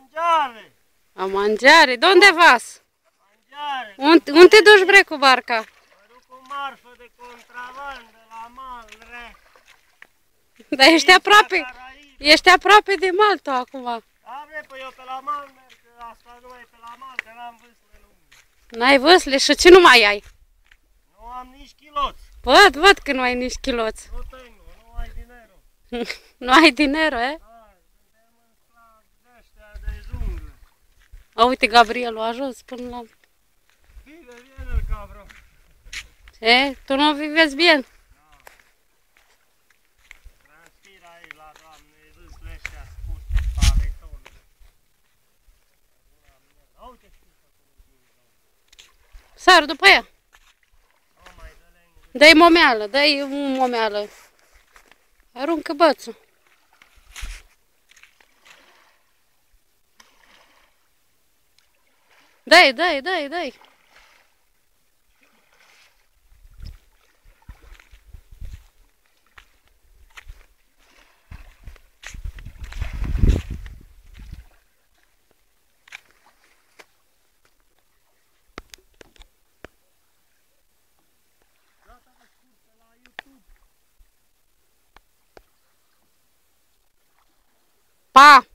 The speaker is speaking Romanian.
mangiare. A mangiare? De unde vas? Mangiare. Unde te duci, bre, cu barca? Mă duc cu marfă de contraband de la Malre. Dar ești aproape de Malta acum. Da, bre, păi eu pe la mal merg, că asta nu e pe la mal, că n-am vâsle lungă. N-ai vâsle? Și ce nu mai ai? Nu am nici chiloți. Văd că nu ai nici chiloți. Nu tengo, nu ai dinero. Nu ai dinero, e? Da, suntem în sclav de ăștia de junglă. A, uite, Gabriel a ajuns până la... Vive bien el cabrón. E? Tu nu vivezi bine? Transpir aici la doamne, râsle ăștia scurte, paletone. Uite știți acolo. Sar după ea. Nu mai dă lengă. Dă-i momeală, dă-i momeală. Aruncă bățul. Dă-i. Pa!